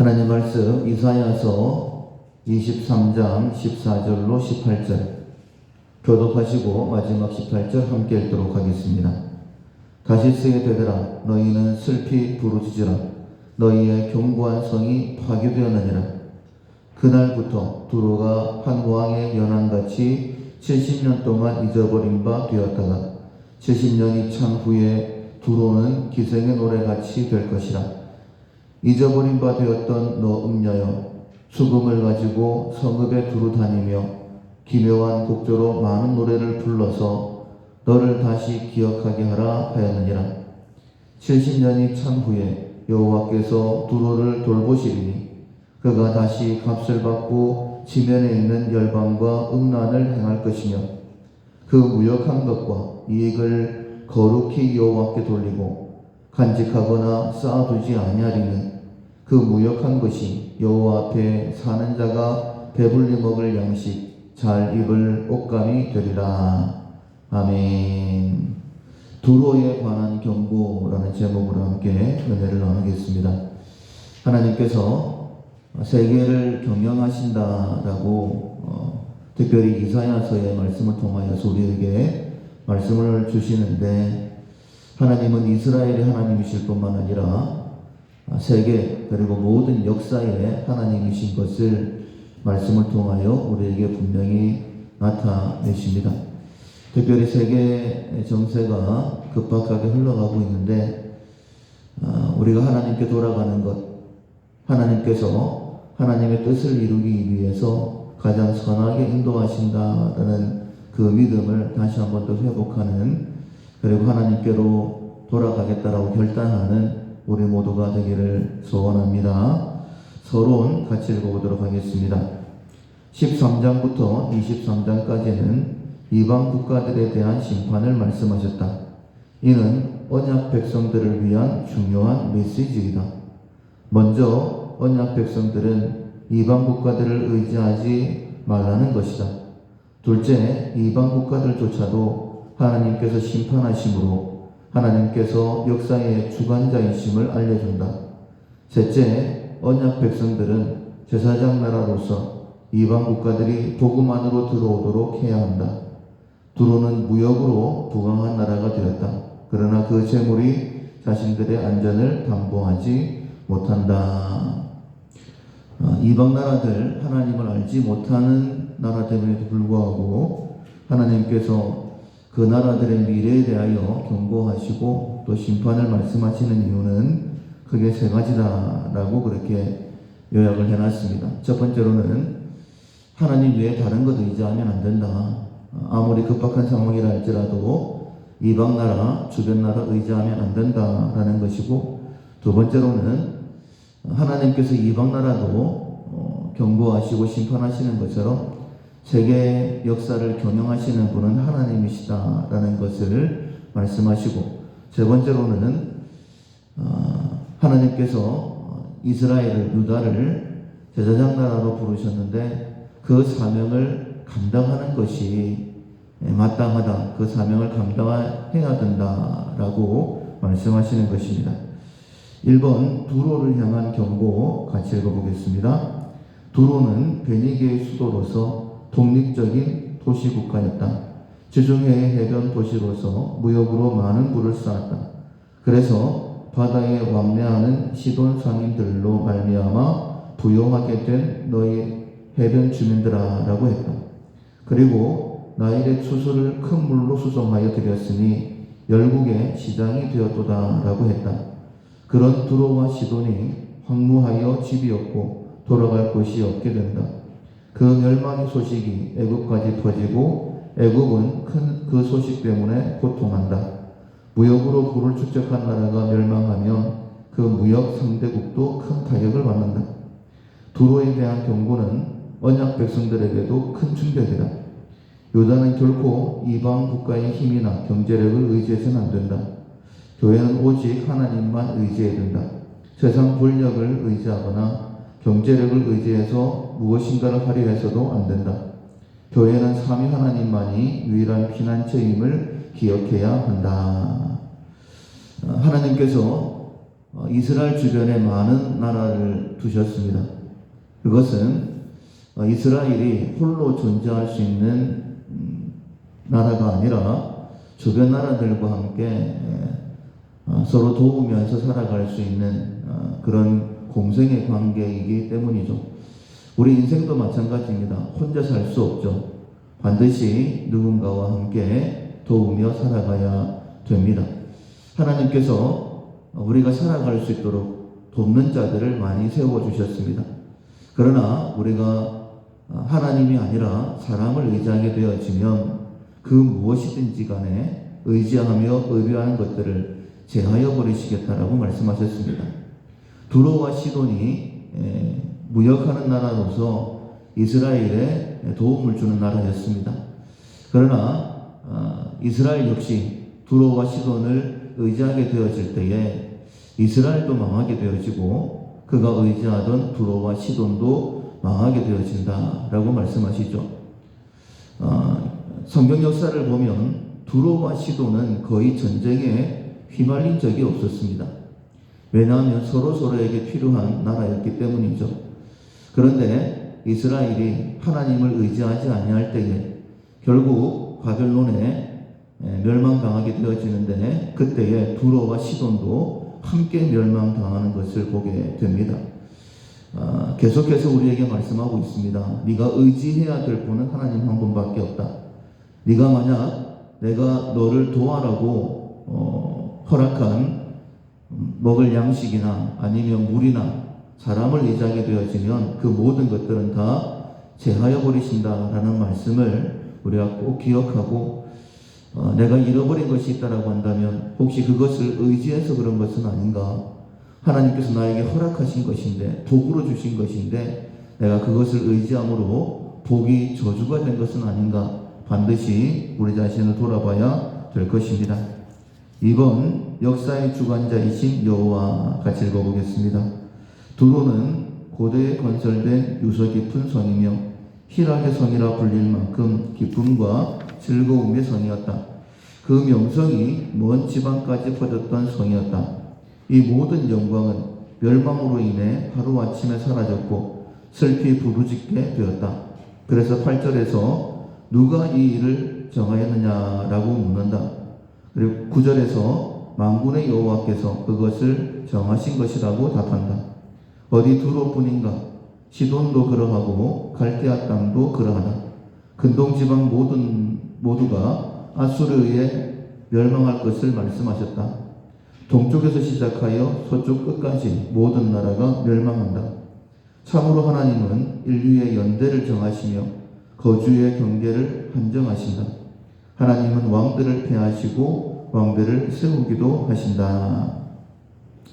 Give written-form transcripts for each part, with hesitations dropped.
하나님 말씀 이사야서 23장 14절로 18절 교독하시고 마지막 18절 함께 읽도록 하겠습니다. 다시스에 되더라. 너희는 슬피 부르짖으라. 너희의 견고한 성이 파괴되었느니라. 그날부터 두로가 한 왕의 연한같이 70년 동안 잊어버린 바 되었다가 70년이 찬 후에 두로는 기생의 노래같이 될 것이라. 잊어버린 바 되었던 너 음녀여, 수금을 가지고 성읍에 두루 다니며 기묘한 곡조로 많은 노래를 불러서 너를 다시 기억하게 하라 하였느니라. 70년이 찬 후에 여호와께서 두로를 돌보시리니 그가 다시 값을 받고 지면에 있는 열방과 음란을 행할 것이며 그 무역한 것과 이익을 거룩히 여호와께 돌리고 간직하거나 쌓아두지 아니하리니 그 무역한 것이 여호와 앞에 사는 자가 배불리 먹을 양식 잘 입을 옷감이 되리라. 아멘. 두로에 관한 경고라는 제목으로 함께 은혜를 나누겠습니다. 하나님께서 세계를 경영하신다라고 특별히 이사야서의 말씀을 통하여서 우리에게 말씀을 주시는데, 하나님은 이스라엘의 하나님이실 뿐만 아니라 세계 그리고 모든 역사의 하나님이신 것을 말씀을 통하여 우리에게 분명히 나타내십니다. 특별히 세계 정세가 급박하게 흘러가고 있는데 우리가 하나님께 돌아가는 것, 하나님께서 하나님의 뜻을 이루기 위해서 가장 선하게 인도하신다라는 그 믿음을 다시 한번 더 회복하는, 그리고 하나님께로 돌아가겠다라고 결단하는 우리 모두가 되기를 소원합니다. 서론 같이 읽어보도록 하겠습니다. 13장부터 23장까지는 이방 국가들에 대한 심판을 말씀하셨다. 이는 언약 백성들을 위한 중요한 메시지이다. 먼저 언약 백성들은 이방 국가들을 의지하지 말라는 것이다. 둘째, 이방 국가들조차도 하나님께서 심판하심으로 하나님께서 역사의 주관자이심을 알려준다. 셋째, 언약 백성들은 제사장 나라로서 이방 국가들이 복음 안으로 들어오도록 해야 한다. 두로는 무역으로 부강한 나라가 되었다. 그러나 그 재물이 자신들의 안전을 담보하지 못한다. 이방 나라들, 하나님을 알지 못하는 나라들에도 불구하고 하나님께서 그 나라들의 미래에 대하여 경고하시고 또 심판을 말씀하시는 이유는 크게 세 가지다라고 그렇게 요약을 해놨습니다. 첫 번째로는 하나님 외에 다른 것 의지하면 안 된다. 아무리 급박한 상황이라 할지라도 이방 나라, 주변 나라 의지하면 안 된다라는 것이고, 두 번째로는 하나님께서 이방 나라도 경고하시고 심판하시는 것처럼 세계 역사를 경영하시는 분은 하나님이시다라는 것을 말씀하시고, 세 번째로는 하나님께서 이스라엘을, 유다를 제사장 나라로 부르셨는데 그 사명을 감당하는 것이 마땅하다. 그 사명을 감당해야 된다라고 말씀하시는 것입니다. 1번, 두로를 향한 경고 같이 읽어보겠습니다. 두로는 베니게의 수도로서 독립적인 도시국가였다. 지중해의 해변 도시로서 무역으로 많은 부를 쌓았다. 그래서 바다에 왕래하는 시돈 상인들로 말미암아 부요하게 된 너희 해변 주민들아 라고 했다. 그리고 나일의 추수를 큰 물로 수송하여 드렸으니 열국의 시장이 되었도다 라고 했다. 그런 두로와 시돈이 황무하여 집이 없고 돌아갈 곳이 없게 된다. 그 멸망의 소식이 애굽까지 퍼지고 애굽은 큰 그 소식 때문에 고통한다. 무역으로 부를 축적한 나라가 멸망하면 그 무역 상대국도 큰 타격을 받는다. 두로에 대한 경고는 언약 백성들에게도 큰 충격이다. 유다는 결코 이방 국가의 힘이나 경제력을 의지해서는 안 된다. 교회는 오직 하나님만 의지해야 된다. 세상 권력을 의지하거나 경제력을 의지해서 무엇인가를 하려 해서도 안 된다. 교회는 삼위 하나님만이 유일한 피난처임을 기억해야 한다. 하나님께서 이스라엘 주변에 많은 나라를 두셨습니다. 그것은 이스라엘이 홀로 존재할 수 있는 나라가 아니라 주변 나라들과 함께 서로 도우면서 살아갈 수 있는 그런 공생의 관계이기 때문이죠. 우리 인생도 마찬가지입니다. 혼자 살 수 없죠. 반드시 누군가와 함께 도우며 살아가야 됩니다. 하나님께서 우리가 살아갈 수 있도록 돕는 자들을 많이 세워주셨습니다. 그러나 우리가 하나님이 아니라 사람을 의지하게 되어지면 그 무엇이든지 간에 의지하며 의뢰하는 것들을 제하여 버리시겠다라고 말씀하셨습니다. 두로와 시돈이 무역하는 나라로서 이스라엘에 도움을 주는 나라였습니다. 그러나 이스라엘 역시 두로와 시돈을 의지하게 되어질 때에 이스라엘도 망하게 되어지고 그가 의지하던 두로와 시돈도 망하게 되어진다라고 말씀하시죠. 성경 역사를 보면 두로와 시돈은 거의 전쟁에 휘말린 적이 없었습니다. 왜냐하면 서로서로에게 필요한 나라였기 때문이죠. 그런데 이스라엘이 하나님을 의지하지 아니할 때에 결국 바벨론에 멸망당하게 되어지는데 그때에 두로와 시돈도 함께 멸망당하는 것을 보게 됩니다. 계속해서 우리에게 말씀하고 있습니다. 네가 의지해야 될 분은 하나님 한 분밖에 없다. 네가 만약 내가 너를 도와라고 허락한 먹을 양식이나 아니면 물이나 사람을 의지하게 되어지면 그 모든 것들은 다 제하여 버리신다라는 말씀을 우리가 꼭 기억하고 내가 잃어버린 것이 있다라고 한다면 혹시 그것을 의지해서 그런 것은 아닌가? 하나님께서 나에게 허락하신 것인데 복으로 주신 것인데 내가 그것을 의지함으로 복이 저주가 된 것은 아닌가? 반드시 우리 자신을 돌아봐야 될 것입니다. 이번 역사의 주관자이신 여호와 같이 읽어보겠습니다. 두로는 고대에 건설된 유서 깊은 성이며 희락의 성이라 불릴 만큼 기쁨과 즐거움의 성이었다. 그 명성이 먼 지방까지 퍼졌던 성이었다. 이 모든 영광은 멸망으로 인해 하루아침에 사라졌고 슬피 부르짖게 되었다. 그래서 8절에서 누가 이 일을 정하였느냐라고 묻는다. 그리고 9절에서 만군의 여호와께서 그것을 정하신 것이라고 답한다. 어디 두로뿐인가? 시돈도 그러하고 갈대아 땅도 그러하다. 근동지방 모두가 아수르에 의해 멸망할 것을 말씀하셨다. 동쪽에서 시작하여 서쪽 끝까지 모든 나라가 멸망한다. 참으로 하나님은 인류의 연대를 정하시며 거주의 경계를 한정하신다. 하나님은 왕들을 폐하시고 왕들을 세우기도 하신다.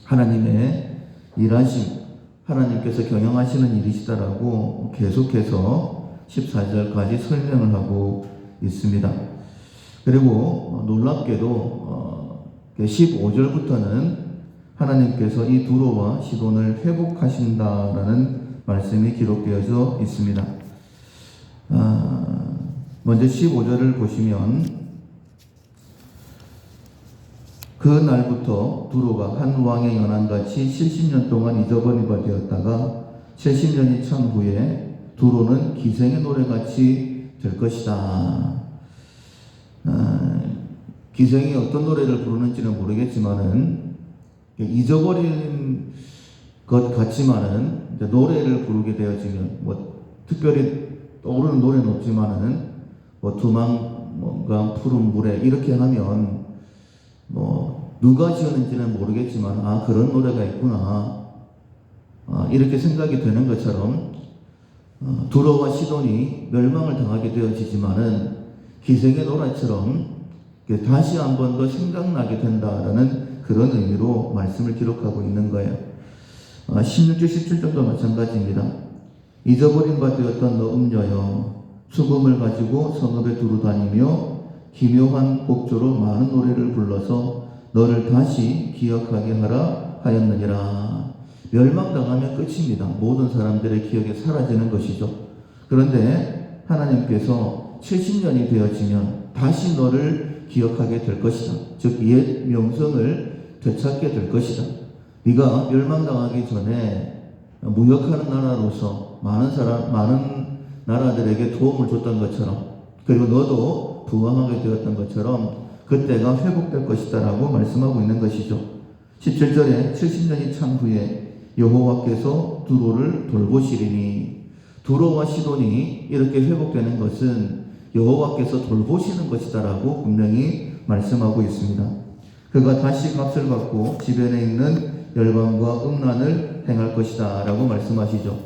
하나님의 일하심, 하나님께서 경영하시는 일이시다라고 계속해서 14절까지 설명을 하고 있습니다. 그리고 놀랍게도 15절부터는 하나님께서 이 두로와 시돈을 회복하신다라는 말씀이 기록되어져 있습니다. 먼저 15절을 보시면 그 날부터 두로가 한 왕의 연한같이 70년 동안 잊어버린 바 되었다가 70년이 찬 후에 두로는 기생의 노래같이 될 것이다. 기생이 어떤 노래를 부르는지는 모르겠지만은 잊어버린 것 같지만은 노래를 부르게 되어지면 특별히 떠오르는 노래는 없지만은 두망 뭔가 푸른 물에 이렇게 하면 누가 지었는지는 모르겠지만 그런 노래가 있구나 이렇게 생각이 되는 것처럼 두로와 시돈이 멸망을 당하게 되어지지만은 기생의 노래처럼 다시 한 번 더 생각나게 된다라는 그런 의미로 말씀을 기록하고 있는 거예요. 16절 17절도 마찬가지입니다. 잊어버린 바 되었던 너 음녀여 수금을 가지고 성읍에 두루 다니며 기묘한 곡조로 많은 노래를 불러서 너를 다시 기억하게 하라 하였느니라. 멸망당하면 끝입니다. 모든 사람들의 기억에 사라지는 것이죠. 그런데 하나님께서 70년이 되어지면 다시 너를 기억하게 될 것이다. 즉 옛 명성을 되찾게 될 것이다. 네가 멸망당하기 전에 무역하는 나라로서 많은 나라들에게 도움을 줬던 것처럼, 그리고 너도 부강하게 되었던 것처럼 그때가 회복될 것이다 라고 말씀하고 있는 것이죠. 17절에 70년이 찬 후에 여호와께서 두로를 돌보시리니, 두로와 시돈이 이렇게 회복되는 것은 여호와께서 돌보시는 것이다 라고 분명히 말씀하고 있습니다. 그가 다시 값을 받고 지변에 있는 열방과 음란을 행할 것이다 라고 말씀하시죠.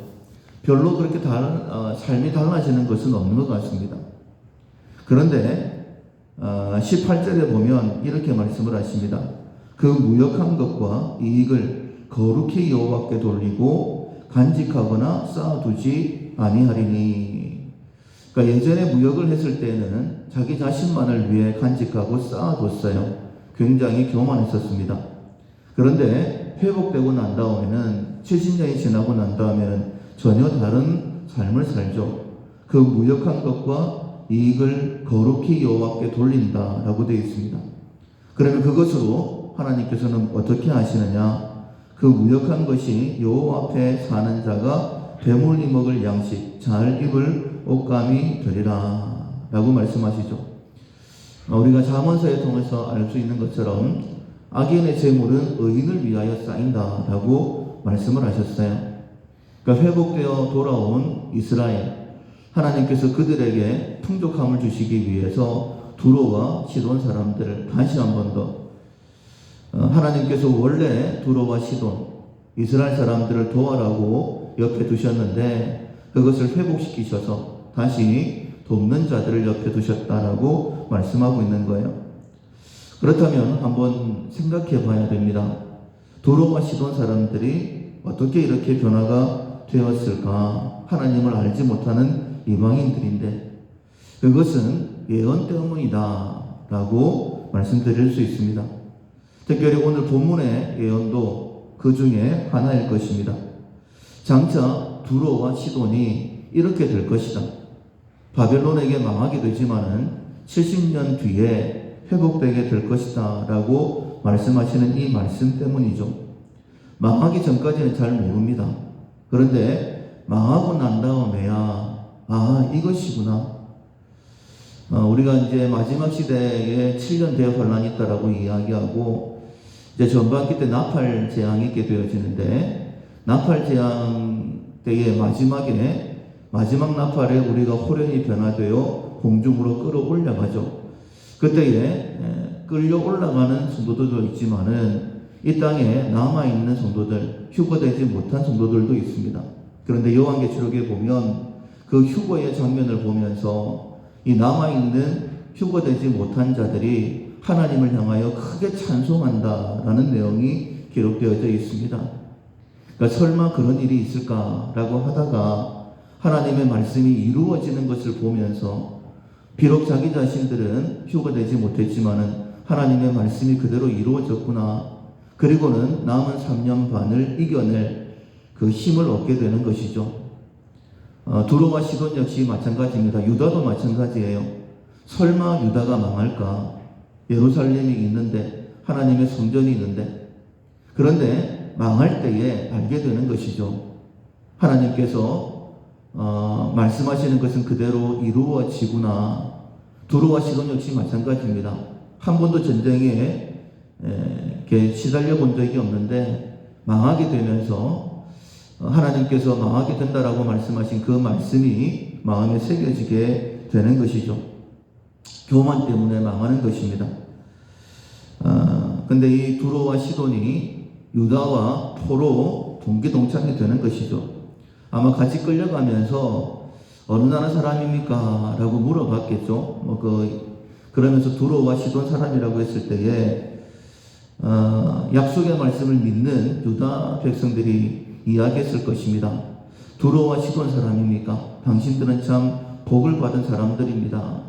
별로 그렇게 삶이 달라지는 것은 없는 것 같습니다. 그런데 18절에 보면 이렇게 말씀을 하십니다. 그 무역한 것과 이익을 거룩히 여호와께 돌리고 간직하거나 쌓아두지 아니하리니. 그러니까 예전에 무역을 했을 때는 자기 자신만을 위해 간직하고 쌓아뒀어요. 굉장히 교만했었습니다. 그런데 회복되고 난 다음에는 70년이 지나고 난 다음에는 전혀 다른 삶을 살죠. 그 무역한 것과 이익을 거룩히 여호와께 돌린다라고 되어 있습니다. 그러면 그것으로 하나님께서는 어떻게 하시느냐? 그 무역한 것이 여호와 앞에 사는 자가 배물리 먹을 양식, 잘 입을 옷감이 되리라 라고 말씀하시죠. 우리가 잠언서에 통해서 알 수 있는 것처럼 악인의 재물은 의인을 위하여 쌓인다 라고 말씀을 하셨어요. 그러니까 회복되어 돌아온 이스라엘, 하나님께서 그들에게 풍족함을 주시기 위해서 두로와 시돈 사람들을 다시 한 번 더, 하나님께서 원래 두로와 시돈, 이스라엘 사람들을 도와라고 옆에 두셨는데 그것을 회복시키셔서 다시 돕는 자들을 옆에 두셨다라고 말씀하고 있는 거예요. 그렇다면 한번 생각해 봐야 됩니다. 두로와 시돈 사람들이 어떻게 이렇게 변화가 되었을까? 하나님을 알지 못하는 이방인들인데 그것은 예언 때문이다 라고 말씀드릴 수 있습니다. 특별히 오늘 본문의 예언도 그 중에 하나일 것입니다. 장차 두로와 시돈이 이렇게 될 것이다. 바벨론에게 망하게 되지만은 70년 뒤에 회복되게 될 것이다 라고 말씀하시는 이 말씀 때문이죠. 망하기 전까지는 잘 모릅니다. 그런데 망하고 난 다음에야 이것이구나. 우리가 이제 마지막 시대에 7년 대환란이 있다라고 이야기하고 이제 전반기 때 나팔 재앙이 있게 되어지는데 나팔 재앙 때의 마지막 나팔에 우리가 호련히 변화되어 공중으로 끌어올려가죠. 그때에 끌려 올라가는 성도들도 있지만은 이 땅에 남아있는 성도들, 휴거되지 못한 성도들도 있습니다. 그런데 요한계시록에 보면 그 휴거의 장면을 보면서 이 남아있는 휴거되지 못한 자들이 하나님을 향하여 크게 찬송한다라는 내용이 기록되어져 있습니다. 그러니까 설마 그런 일이 있을까라고 하다가 하나님의 말씀이 이루어지는 것을 보면서 비록 자기 자신들은 휴거되지 못했지만은 하나님의 말씀이 그대로 이루어졌구나. 그리고는 남은 3년 반을 이겨낼 그 힘을 얻게 되는 것이죠. 두로와 시돈 역시 마찬가지입니다. 유다도 마찬가지예요. 설마 유다가 망할까? 예루살렘이 있는데, 하나님의 성전이 있는데, 그런데 망할 때에 알게 되는 것이죠. 하나님께서 말씀하시는 것은 그대로 이루어지구나. 두로와 시돈 역시 마찬가지입니다. 한 번도 전쟁에 시달려 본 적이 없는데 망하게 되면서 하나님께서 망하게 된다라고 말씀하신 그 말씀이 마음에 새겨지게 되는 것이죠. 교만 때문에 망하는 것입니다. 근데 이 두로와 시돈이 유다와 포로 동기동창이 되는 것이죠. 아마 같이 끌려가면서 어느 나라 사람입니까? 라고 물어봤겠죠. 그러면서 두로와 시돈 사람이라고 했을 때에 약속의 말씀을 믿는 유다 백성들이 이야기했을 것입니다. 두로와 시돈 사람입니까? 당신들은 참 복을 받은 사람들입니다.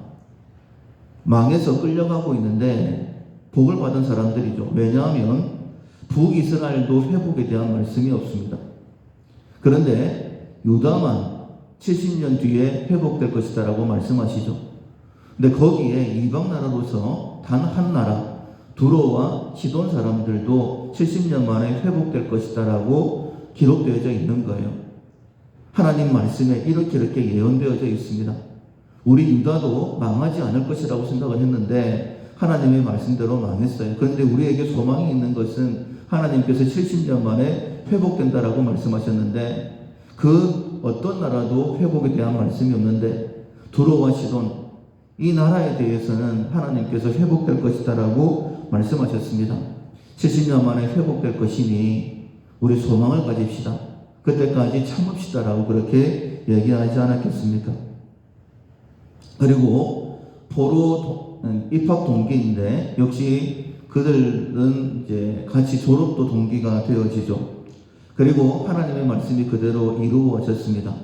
망해서 끌려가고 있는데 복을 받은 사람들이죠. 왜냐하면 북이스라엘도 회복에 대한 말씀이 없습니다. 그런데 유다만 70년 뒤에 회복될 것이다 라고 말씀하시죠. 근데 거기에 이방 나라로서 단 한 나라, 두로와 시돈 사람들도 70년 만에 회복될 것이다라고 기록되어져 있는 거예요. 하나님 말씀에 이렇게 예언되어져 있습니다. 우리 유다도 망하지 않을 것이라고 생각을 했는데 하나님의 말씀대로 망했어요. 그런데 우리에게 소망이 있는 것은 하나님께서 70년 만에 회복된다라고 말씀하셨는데 그 어떤 나라도 회복에 대한 말씀이 없는데 두로와 시돈 이 나라에 대해서는 하나님께서 회복될 것이다라고 말씀하셨습니다. 70년 만에 회복될 것이니 우리 소망을 가집시다. 그때까지 참읍시다라고 그렇게 얘기하지 않았겠습니까? 그리고 포로 입학 동기인데 역시 그들은 이제 같이 졸업도 동기가 되어지죠. 그리고 하나님의 말씀이 그대로 이루어졌습니다.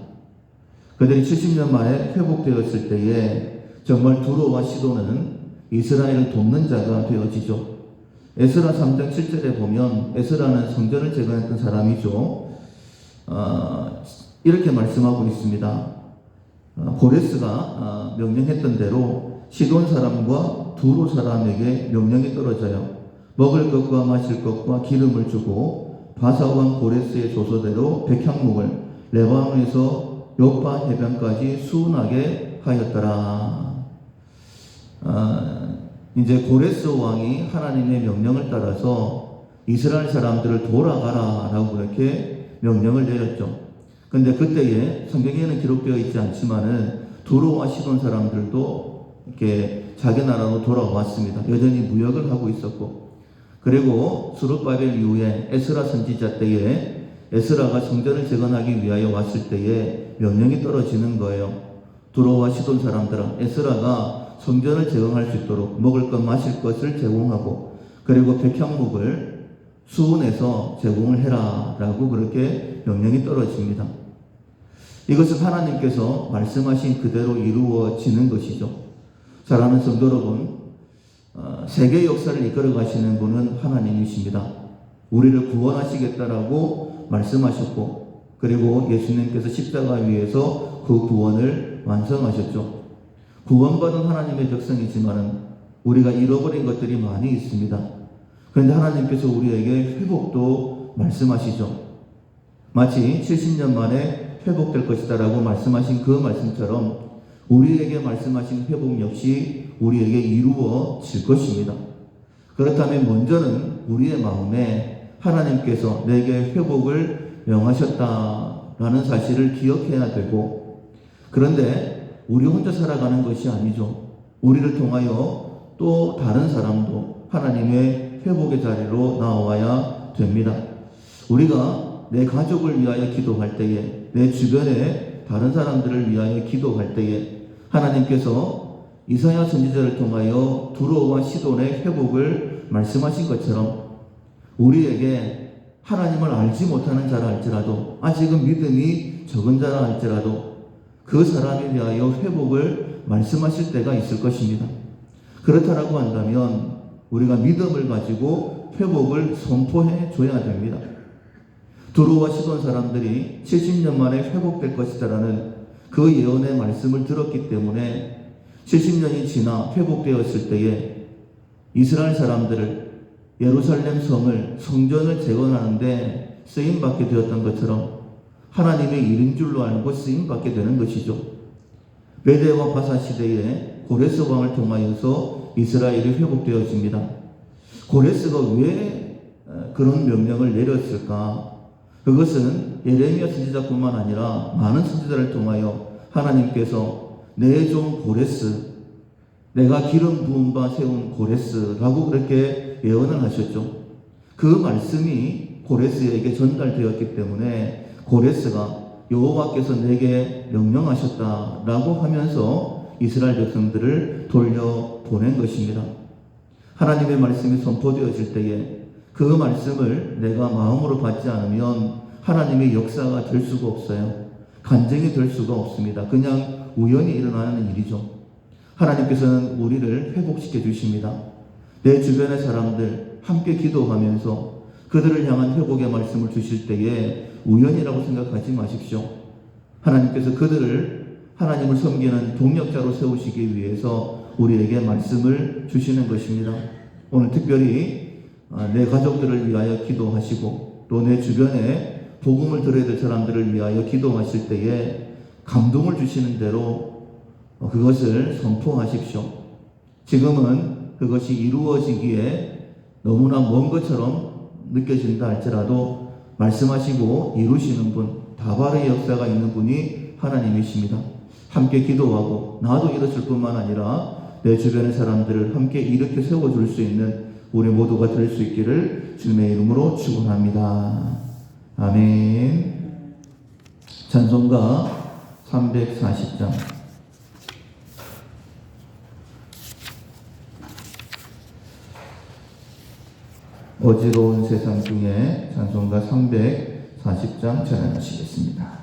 그들이 70년 만에 회복되었을 때에 정말 두로와 시돈은 이스라엘을 돕는 자가 되어지죠. 에스라 3장 7절에 보면 에스라는 성전을 재건했던 사람이죠. 이렇게 말씀하고 있습니다. 고레스가 명령했던 대로 시돈 사람과 두로 사람에게 명령이 떨어져요. 먹을 것과 마실 것과 기름을 주고 바사왕 고레스의 조서대로 백향목을 레바논에서 요파 해변까지 수운하게 하였더라. 이제 고레스 왕이 하나님의 명령을 따라서 이스라엘 사람들을 돌아가라 라고 그렇게 명령을 내렸죠. 근데 그때에 성경에는 기록되어 있지 않지만은 두로와 시돈 사람들도 이렇게 자기 나라로 돌아왔습니다. 여전히 무역을 하고 있었고, 그리고 스룹바벨 이후에 에스라 선지자 때에 에스라가 성전을 재건하기 위하여 왔을 때에 명령이 떨어지는 거예요. 두로와 시돈 사람들아, 에스라가 성전을 재건할 수 있도록 먹을 것 마실 것을 제공하고 그리고 백향목을 수운에서 제공을 해라 라고 그렇게 명령이 떨어집니다. 이것은 하나님께서 말씀하신 그대로 이루어지는 것이죠. 사랑하는 성도 여러분, 세계 역사를 이끌어 가시는 분은 하나님이십니다. 우리를 구원하시겠다라고 말씀하셨고, 그리고 예수님께서 십자가 위에서 그 구원을 완성하셨죠. 구원받은 하나님의 백성이지만 우리가 잃어버린 것들이 많이 있습니다. 그런데 하나님께서 우리에게 회복도 말씀하시죠. 마치 70년 만에 회복될 것이다 라고 말씀하신 그 말씀처럼 우리에게 말씀하신 회복 역시 우리에게 이루어질 것입니다. 그렇다면 먼저는 우리의 마음에 하나님께서 내게 회복을 명하셨다라는 사실을 기억해야 되고, 그런데 우리 혼자 살아가는 것이 아니죠. 우리를 통하여 또 다른 사람도 하나님의 회복의 자리로 나와야 됩니다. 우리가 내 가족을 위하여 기도할 때에, 내 주변에 다른 사람들을 위하여 기도할 때에 하나님께서 이사야 선지자를 통하여 두로와 시돈의 회복을 말씀하신 것처럼 우리에게 하나님을 알지 못하는 자라 할지라도, 아직은 믿음이 적은 자라 할지라도 그 사람에 대하여 회복을 말씀하실 때가 있을 것입니다. 그렇다라고 한다면 우리가 믿음을 가지고 회복을 선포해 줘야 됩니다. 두로와 시돈 사람들이 70년 만에 회복될 것이다라는 그 예언의 말씀을 들었기 때문에 70년이 지나 회복되었을 때에 이스라엘 사람들을 예루살렘 성을, 성전을 재건하는데 쓰임받게 되었던 것처럼 하나님의 일인 줄로 알고 쓰임받게 되는 것이죠. 메대와 바사 시대에 고레스 왕을 통하여서 이스라엘이 회복되어집니다. 고레스가 왜 그런 명령을 내렸을까? 그것은 예레미야 선지자뿐만 아니라 많은 선지자를 통하여 하나님께서 내 종 고레스, 내가 기름 부은 바 세운 고레스라고 그렇게 예언을 하셨죠. 그 말씀이 고레스에게 전달되었기 때문에 고레스가 여호와께서 내게 명령하셨다라고 하면서 이스라엘 백성들을 돌려보낸 것입니다. 하나님의 말씀이 선포되어질 때에 그 말씀을 내가 마음으로 받지 않으면 하나님의 역사가 될 수가 없어요. 간증이 될 수가 없습니다. 그냥 우연히 일어나는 일이죠. 하나님께서는 우리를 회복시켜 주십니다. 내 주변의 사람들 함께 기도하면서 그들을 향한 회복의 말씀을 주실 때에 우연이라고 생각하지 마십시오. 하나님께서 그들을 하나님을 섬기는 동력자로 세우시기 위해서 우리에게 말씀을 주시는 것입니다. 오늘 특별히 내 가족들을 위하여 기도하시고 또 내 주변에 복음을 들어야 될 사람들을 위하여 기도하실 때에 감동을 주시는 대로 그것을 선포하십시오. 지금은 그것이 이루어지기에 너무나 먼 것처럼 느껴진다 할지라도 말씀하시고 이루시는 분, 다발의 역사가 있는 분이 하나님이십니다. 함께 기도하고 나도 일어설 뿐만 아니라 내 주변의 사람들을 함께 일으켜 세워줄 수 있는 우리 모두가 될 수 있기를 주님의 이름으로 축원합니다. 아멘. 찬송가 340장. 어지러운 세상 중에 찬송가 340장 찬양하시겠습니다.